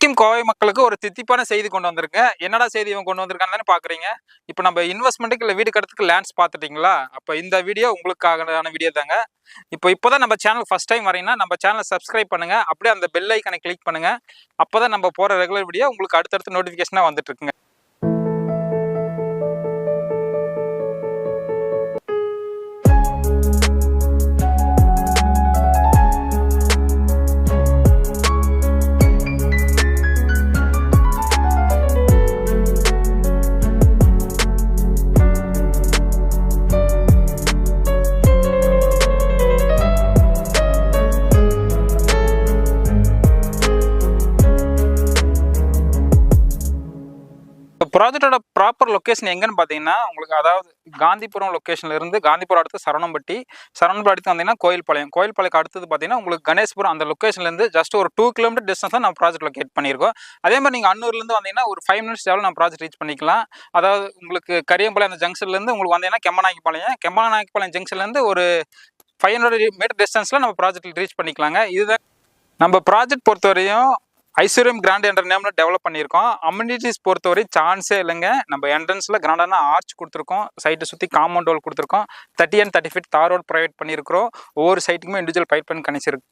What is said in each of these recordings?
இன்னைக்கும் கோவை மக்களுக்கு ஒரு தித்திப்பான செய்தி கொண்டு வந்திருக்கேன். என்னடா செய்தி இவன் கொண்டு வந்திருக்கான்னு தானே பார்க்குறீங்க. இப்போ நம்ம இன்வெஸ்ட்மெண்ட்டுக்கு இல்லை வீடு கட்டுறதுக்கு லேண்ட்ஸ் பார்த்துட்டிங்களா? அப்போ இந்த வீடியோ உங்களுக்கான வீடியோ தாங்க. இப்போதான் நம்ம சேனல் ஃபர்ஸ்ட் டைம் வரீங்கன்னா நம்ம சேனலை சப்ஸ்கிரைப் பண்ணுங்க. அப்படியே அந்த பெல் ஐக்கனை கிளிக் பண்ணுங்க. அப்போதான் நம்ம போகிற ரெகுலர் வீடியோ உங்களுக்கு அடுத்தடுத்து நோட்டிஃபிகேஷனாக வந்துட்டு இருக்குங்க. ப்ராஜெக்டோட ப்ராப்பர் லொக்கேஷன் எங்கன்னு பார்த்தீங்கன்னா, உங்களுக்கு அதாவது காந்திபுரம் லொக்கேஷன்ல இருந்து காந்திபுரம் அடுத்து சரவணம்பட்டி அடுத்து வந்தீங்கன்னா கோயில்பாளையம் அடுத்தது பார்த்தீங்கன்னா உங்களுக்கு கணேஷ்புரம். அந்த லொக்கேஷன்லேருந்து ஜஸ்ட் ஒரு 2 கிலோமீட்டர் டிஸ்டன்ஸ் தான் நம்ம ப்ராஜெக்ட் லொக்கேட் பண்ணியிருக்கோம். அதே மாதிரி நீங்கள் அன்னூர்லேருந்து வந்தீங்கன்னா ஒரு 5 மினிட்ஸ் டேவில் நம்ம ப்ராஜெக்ட் ரீச் பண்ணிக்கலாம். அதாவது உங்களுக்கு கரியம்பாளையம் அந்த ஜங்ஷன்லேருந்து உங்களுக்கு வந்தீங்கன்னா கெம்பனாக்கிப்பாளையம் ஜங்ஷன்லேருந்து ஒரு 500 மீட்டர் டிஸ்டன்ஸில் நம்ம ப்ராஜெக்ட் ரீச் பண்ணிக்கலாங்க. இதுதான் நம்ம ப்ராஜெக்ட் பொறுத்தவரையும் ஐஸ்வர்யம் கிராண்ட் என்ற நேம்ல டெவலப் பண்ணியிருக்கோம். அம்யூனிட்டிஸ் பொறுத்தவரை சான்ஸே இல்லைங்க. நம்ம என்ட்ரன்ஸ்ல கிராண்டான ஆர்ச் கொடுத்துருக்கோம், சைட்டை சுற்றி காம்பவுண்ட் வால் கொடுத்துருக்கோம், 30 and 30 feet தார் ரோட் ப்ரொவைட் பண்ணியிருக்கிறோம். ஒவ்வொரு சைட்டுக்குமே இண்டிவிஜுவல் பைப் லைன்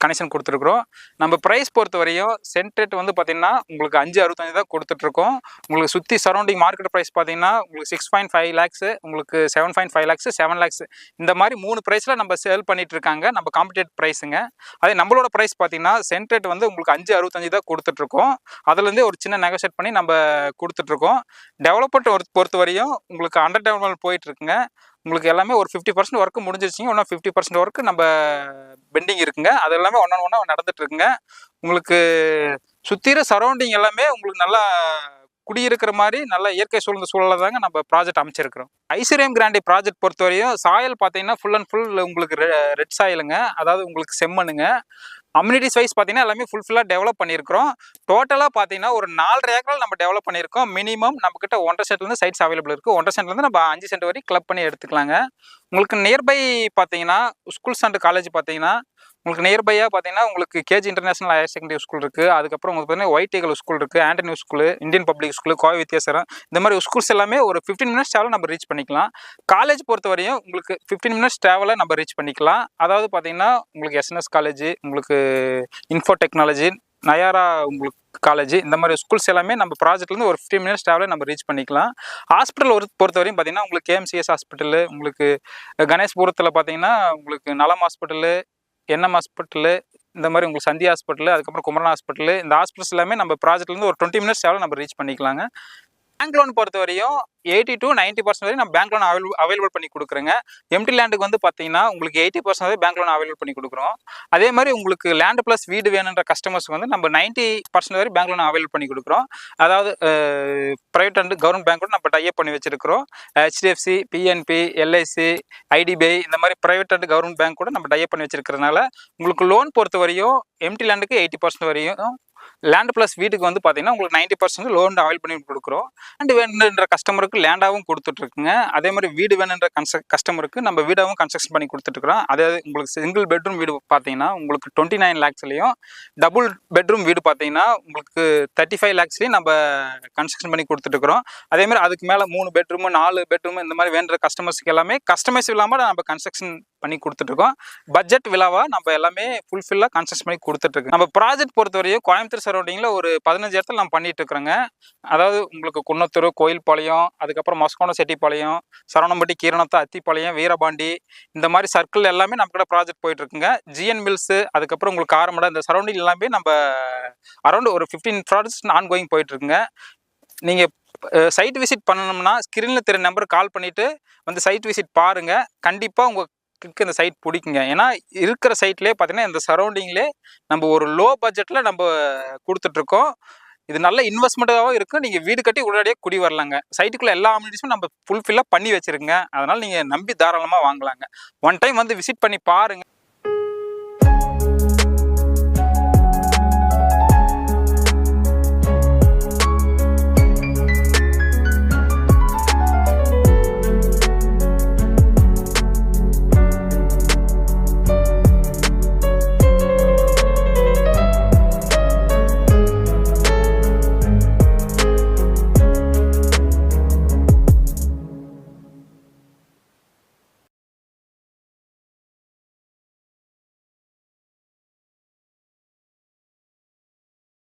கனெக்ஷன் கொடுத்துருக்குறோம். நம்ம ப்ரைஸ் பொறுத்தவரையும் சென்ட் ரேட் வந்து பார்த்தீங்கன்னா உங்களுக்கு 5.65 தான் கொடுத்துட்ருக்கோம். உங்களுக்கு சுற்றி சரௌண்டிங் மார்க்கெட் ப்ரைஸ் பார்த்தீங்கன்னா உங்களுக்கு 6.5 lakhs, உங்களுக்கு 7.5 lakhs, 7 lakhs இந்த மாதிரி 3 ப்ரைஸில் நம்ம சேல் பண்ணிட்டு இருக்காங்க. நம்ம காம்படிட்டிவ் ப்ரைஸுங்க. அதே நம்மளோட ப்ரைஸ் பார்த்தீங்கன்னா சென்ட் ரேட் வந்து உங்களுக்கு 5.65 தான் கொடுத்துட்ருக்கோம். அதுலேருந்தே ஒரு சின்ன நெகோசியேட் பண்ணி நம்ம கொடுத்துட்ருக்கோம். டெவலப்மெண்ட் பொறுத்தவரையும் உங்களுக்கு அண்டர் டெவலப்மெண்ட் போயிட்டு இருக்குங்க. உங்களுக்கு எல்லாமே ஒரு 50% ஒர்க்கு முடிஞ்சிருச்சிங்க. இன்னும் 50% ஒர்க்கு நம்ம பெண்டிங் இருக்குங்க. அது எல்லாமே ஒன்றா நடந்துட்டு இருக்குங்க. உங்களுக்கு சுற்றிற சரௌண்டிங் எல்லாமே உங்களுக்கு நல்லா குடியிருக்கிற மாதிரி நல்ல இயற்கை சூழ்ந்த சூழலை தாங்க நம்ம ப்ராஜெக்ட் அமைச்சிருக்கிறோம். ஐஸ்வர்யம் கிராண்டி ப்ராஜெக்ட் பொறுத்தவரையும் சாயல் பார்த்தீங்கன்னா ஃபுல் அண்ட் ஃபுல் உங்களுக்கு ரெட் சாயலுங்க. அதாவது உங்களுக்கு செம்மண்ணுங்க. அம்யூனிட்டிஸ் வைஸ் பார்த்தீங்கன்னா எல்லாமே ஃபுல்லாக டெவலப் பண்ணியிருக்கிறோம். டோட்டலாக பார்த்தீங்கன்னா ஒரு 4.5 ஏக்கர் நம்ம டெவலப் பண்ணியிருக்கோம். மினிமம் நம்மக்கிட்ட 1.5 சென்ட்லேருந்து சைட்ஸ் அவைலபிள் இருக்குது. 1.5 சென்ட்லேருந்து நம்ம 5 சென்ட் வரைக்கும் கிளப் பண்ணி எடுத்துக்கலாங்க. உங்களுக்கு நியர்பை பார்த்தீங்கன்னா ஸ்கூல்ஸ் அண்ட் காலேஜ் பார்த்தீங்கன்னா உங்களுக்கு நியர்பையாக பார்த்தீங்கன்னா உங்களுக்கு KG international higher secondary school இருக்குது. அதுக்கப்புறம் உங்களுக்கு பார்த்தீங்கன்னா ஒயிட் ஈகல் ஸ்கூல் இருக்குது, Antony school, Indian public school, Kovai Vidyasaram இந்த மாதிரி ஸ்கூல்ஸ் எல்லாமே ஒரு 15 மினிட்ஸ் ட்ராவலில் நம்ம ரீச் பண்ணிக்கலாம். காலேஜ் பொறுத்தவரையும் உங்களுக்கு 15 மினிட்ஸ் ட்ராவலில் நம்ம ரீச் பண்ணிக்கலாம். அதாவது பார்த்தீங்கன்னா உங்களுக்கு எஸ்என்எஸ் காலேஜ், உங்களுக்கு இன்ஃபோ டெக்னாலஜி, நயாரா உங்களுக்கு காலேஜ் இந்த மாதிரி ஸ்கூல்ஸ் எல்லாமே நம்ம ப்ராஜெக்ட்லேருந்து ஒரு 15 மினிட்ஸ் ட்ராவலில் நம்ம ரீச் பண்ணிக்கலாம். ஹாஸ்பிட்டல் பொறுத்தவரையும் பார்த்தீங்கன்னா உங்களுக்கு கேஎம்சிஎஸ் ஹாஸ்பிட்டலு, உங்களுக்கு கணேஷ்புரத்தில் பார்த்தீங்கன்னா உங்களுக்கு நலம் ஹாஸ்பிட்டலு, என்எம் ஹாஸ்பிட்டலு, இந்த மாதிரி உங்களுக்கு சந்தி ஹாஸ்பிட்டலு, அதுக்கப்புறம் குமரன் ஹாஸ்பிட்டலு, இந்த ஹாஸ்பிட்டல்ஸ் எல்லாமே நம்ம ப்ராஜெக்ட்லேருந்து ஒரு 20 மினிட்ஸ் ட்ராவலில் நம்ம ரீச் பண்ணிக்கலாங்க. பேங்க் லோன் பொறுத்தவரையும் 80 to 90% வரை நம்ம பேங்க் லோன் அவைலபிள் பண்ணி கொடுக்குறோங்க. எம்டி லேண்டுக்கு வந்து பார்த்தீங்கன்னா உங்களுக்கு 80% வரை பேங்க் லோன் அவைலபிள் பண்ணி கொடுக்குறோம். அதே மாதிரி உங்களுக்கு லேண்ட் ப்ளஸ் வீடு வேணுன்ற கஸ்டமர்ஸ்க்கு வந்து நம்ம 90% வரை பேங்க் லோன் அவைலபிள் பண்ணி கொடுக்குறோம். அதாவது ப்ரைவேட் அண்ட் கவர்மெண்ட் பேங்க் கூட நம்ம டைப் பண்ணி வச்சிருக்கிறோம். HDFC, PNB, LIC, IDBI இந்த மாதிரி ப்ரைவேட் அண்ட் கவர்மெண்ட் பேங்க் கூட நம்ம டைப் பண்ணி வச்சிருக்கிறதுனால உங்களுக்கு லோன் பொறுத்தவரையும் எம்டி லேண்டுக்கு 80% வரையும், லேண்ட் ப்ளஸ் வீட்டுக்கு வந்து பார்த்தீங்கன்னா உங்களுக்கு 90% லோன் அவைல் பண்ணி கொடுக்குறோம். லேண்ட் வேணுன்ற கஸ்டமருக்கு லேண்டாகவும் கொடுத்துட்ருக்குங்க. அதே மாதிரி வீடு வேணுன்ற கஸ்டமருக்கு நம்ம வீடாகவும் கன்ஸ்ட்ரக்ஷன் பண்ணி கொடுத்துட்ருக்குறோம். அதாவது உங்களுக்கு சிங்கிள் பெட்ரூம் வீடு பார்த்தீங்கன்னா உங்களுக்கு 29 lakhsலையும், டபுள் பெட்ரூம் வீடு பார்த்தீங்கன்னா உங்களுக்கு 35 lakhsலையும் நம்ம கன்ஸ்ட்ரக்ஷன் பண்ணி கொடுத்துட்ருக்குறோம். அதே மாதிரி அதுக்கு மேலே 3 பெட்ரூமு 4 பெட்ரூமு இந்த மாதிரி வேணுற கஸ்டமர்ஸ்க்கு எல்லாமே கஸ்டமைஸ் இல்லாமல் நம்ம கன்ஸ்ட்ரக்ஷன் பண்ணி கொடுத்துட்ருக்கோம். பட்ஜெட் விழாவாக நம்ம எல்லாமே ஃபுல்ஃபில்லாக கன்ஸ்ட்ரக்ஷன் பண்ணி கொடுத்துட்ருக்கோம். நம்ம ப்ராஜெக்ட் பொறுத்தவரையும் கோயம்புத்தூர் சரௌண்டிங்கில் ஒரு 15 இடத்துல நம்ம பண்ணிட்டு இருக்கிறோங்க. அதாவது உங்களுக்கு குன்னத்தூர், கோயில்பாளையம், அதுக்கப்புறம் மொசக்கோணம், செட்டிப்பாளையம், சரவணம்பட்டி, கீரனத்தா, அத்திப்பாளையம், வீரபாண்டி இந்த மாதிரி சர்க்கிள் எல்லாமே நம்ம கூட ப்ராஜெக்ட் போயிட்டு இருக்குங்க. ஜிஎன் மில்ஸு, அதுக்கப்புறம் உங்களுக்கு காரமடை இந்த சரௌண்டிங் எல்லாமே நம்ம அரௌண்ட் ஒரு 15 ப்ராஜெக்ட்ஸ் ஆன்கோயிங் போயிட்டு இருக்குங்க. நீங்கள் சைட் விசிட் பண்ணணும்னா ஸ்க்ரீனில் தெரிய நம்பருக்கு கால் பண்ணிவிட்டு வந்து சைட் விசிட் பாருங்கள். கண்டிப்பாக உங்களுக்கு இந்த சைட் பிடிக்குங்க. ஏன்னா இருக்கிற சைட்லேயே பார்த்தீங்கன்னா இந்த சரௌண்டிங்லேயே நம்ம ஒரு லோ பட்ஜெட்டில் நம்ம கொடுத்துட்ருக்கோம். இது நல்ல இன்வெஸ்ட்மெண்ட்டாகவும் இருக்குது. நீங்கள் வீடு கட்டி உடனடியாக குடி வரலாங்க. சைட்டுக்குள்ளே எல்லா அம்யூனிட்டிஸும் நம்ம ஃபுல்ஃபில்லாக பண்ணி வச்சுருங்க. அதனால் நீங்கள் நம்பி தாராளமாக வாங்கலாங்க. ஒன் டைம் வந்து விசிட் பண்ணி பாருங்கள்.